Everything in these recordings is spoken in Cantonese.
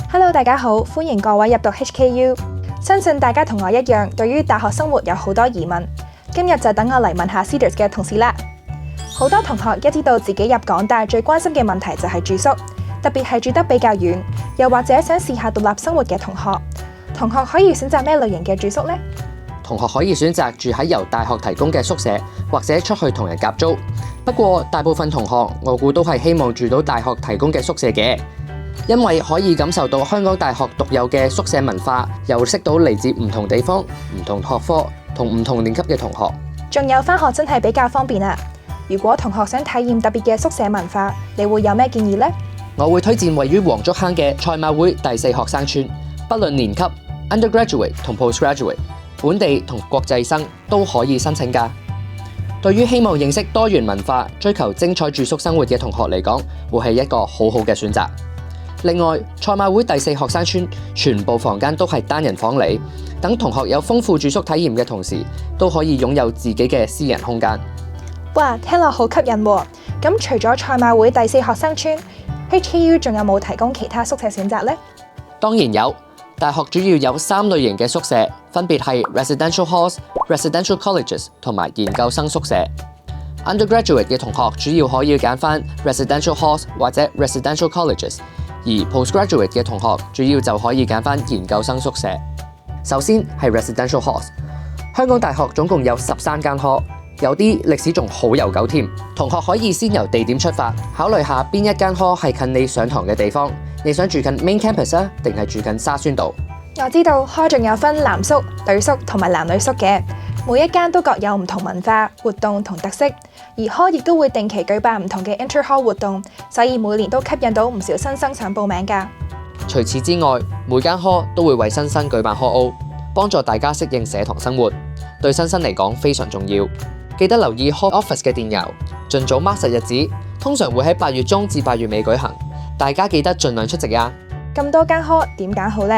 Hello， 大家好，歡迎各位入讀 HKU。相信大家同我一樣，對於大學生活有好多疑問。今日就等我嚟問下 Cedars 嘅同事啦。好多同學一知道自己入港大最關心嘅問題就係住宿，特別係住得比較遠，又或者想試下獨立生活嘅同學。同學可以選擇咩類型嘅住宿呢？同學可以選擇住喺由大學提供嘅宿舍，或者出去同人夾租。不過大部分同學我估都係希望住到大學提供嘅宿舍嘅，因為可以感受到香港大學獨有嘅宿舍文化，又識到嚟自唔同地方、唔同學科同唔同年級嘅同學。仲有返學真係比較方便啊！如果同學想體驗特別嘅宿舍文化，你會有咩建議呢？我會推薦位於黃竹坑嘅賽馬會第4學生村，不論年級、undergraduate 同 postgraduate， 本地同國際生都可以申請㗎。對於希望認識多元文化、追求精彩住宿生活嘅同學嚟講，會係一個好好嘅選擇。另外，賽馬會第4學生村全部房間都係單人房嚟，等同學有豐富住宿體驗嘅同時，都可以擁有自己嘅私人空間。哇，聽落好吸引喎！咁除咗賽馬會第4學生村 ，HKU 仲有冇提供其他宿舍選擇呢？當然有，大學主要有3類型嘅宿舍，分別係 residential halls、residential colleges 同埋研究生宿舍。Undergraduate 嘅同學主要可以揀返 residential halls 或者 residential colleges， 而 postgraduate 嘅同學主要就可以揀返研究生宿舍。首先係 residential halls， 香港大學總共有13間 hall， 有啲歷史仲好悠久添。同學可以先由地點出發，考慮下邊一間 hall 係近你上堂嘅地方。你想住近 main campus 啊，定係住近沙宣道？我知道 hall 仲有分男宿、女宿同埋男女宿嘅，每一間都各有唔同文化、活動同特色。而 hall 亦都會定期舉辦唔同嘅 inter hall 活動，所以每年都吸引到唔少新生想報名㗎。除此之外，每間 hall 都會為新生舉辦 hall O， 幫助大家適應社堂生活，對新生嚟講非常重要。記得留意 hall office 嘅電郵，盡早 mark 實日子，通常會喺8月中至8月尾舉行，大家記得盡量出席啊！咁多間 hall 點揀好呢？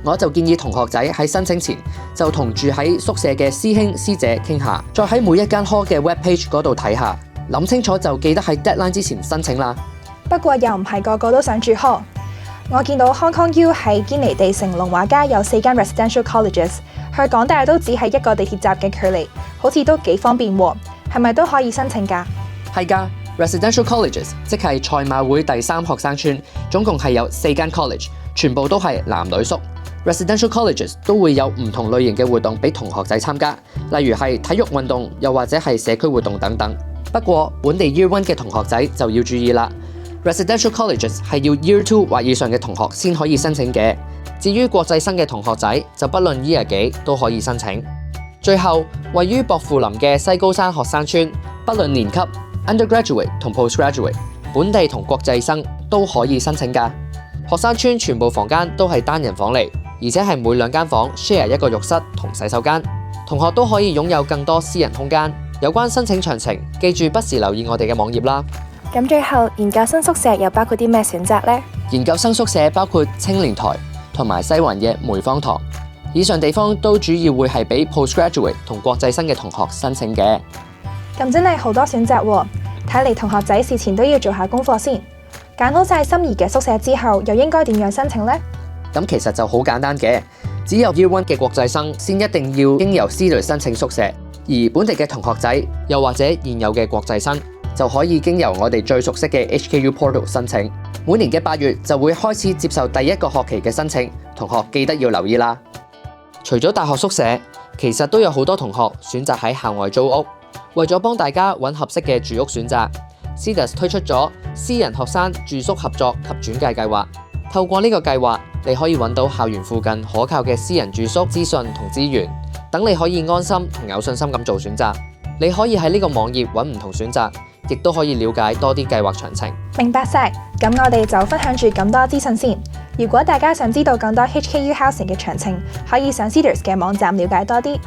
我就建議同學仔喺申請前就同住喺宿舍嘅師兄師姐傾下，再喺每一間 hall 嘅 web page 嗰度睇下，諗清楚就記得喺 deadline 之前申請啦。不過又唔係個個都想住 hall。我見到 Hong Kong U 喺堅尼地城龍華街有4間 residential colleges， 去港大都只係1個地鐵站嘅距離，好似都幾方便喎。係咪都可以申請㗎？係㗎 ，residential colleges 即係賽馬會第3學生村，總共係有4間 college， 全部都係男女宿。Residential colleges 都會有唔同類型嘅活動俾同學仔參加，例如係體育運動，又或者係社區活動等等。不過本地 Year 1嘅同學仔就要注意啦。Residential colleges 係要 Year 2或以上嘅同學先可以申請嘅。至於國際生嘅同學仔，就不論 Year 幾都可以申請。最後，位於薄扶林嘅西高山學生村，不論年級、undergraduate 同 postgraduate， 本地同國際生都可以申請㗎。學生村全部房間都係單人房嚟，而且係每2間房 share 一個浴室同洗手間，同學都可以擁有更多私人空間。有關申請詳情，記住不時留意我哋嘅網頁啦。咁最後，研究生宿舍又包括啲咩選擇呢？研究生宿舍包括青年台同埋西環嘅梅芳堂，以上地方都主要會係俾 postgraduate 同國際生嘅同學申請嘅。咁真係好多選擇喎，睇嚟同學仔事前都要做下功課先。揀好晒心儀嘅宿舍之後，又應該點樣申請呢？咁其實就好簡單嘅，只有 Year 1嘅國際生先一定要經由 Cedars 申請宿舍，而本地嘅同學仔又或者現有嘅國際生就可以經由我哋最熟悉嘅 HKU Portal 申請。每年嘅8月就會開始接受第1個學期嘅申請，同學記得要留意啦。除咗大學宿舍，其實都有好多同學選擇喺校外租屋。為咗幫大家揾合適嘅住屋選擇， Cedars 推出咗私人學生住宿合作及轉介計劃。透過呢個計劃，你可以揾到校園附近可靠嘅私人住宿資訊同資源，等你可以安心同有信心咁做選擇。你可以喺呢個網頁揾唔同選擇，亦都可以了解多啲計劃詳情。明白晒，咁我哋就分享住咁多資訊先。如果大家想知道更多 HKU Housing 嘅詳情，可以上 Cedars 嘅網站了解多啲。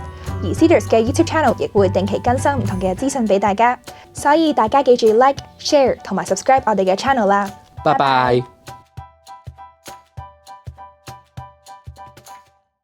而 Cedars 嘅 YouTube Channel 亦會定期更新唔同嘅資訊俾大家，所以大家記住 Like、Share 同埋 Subscribe 我哋嘅 channel 啦。拜拜。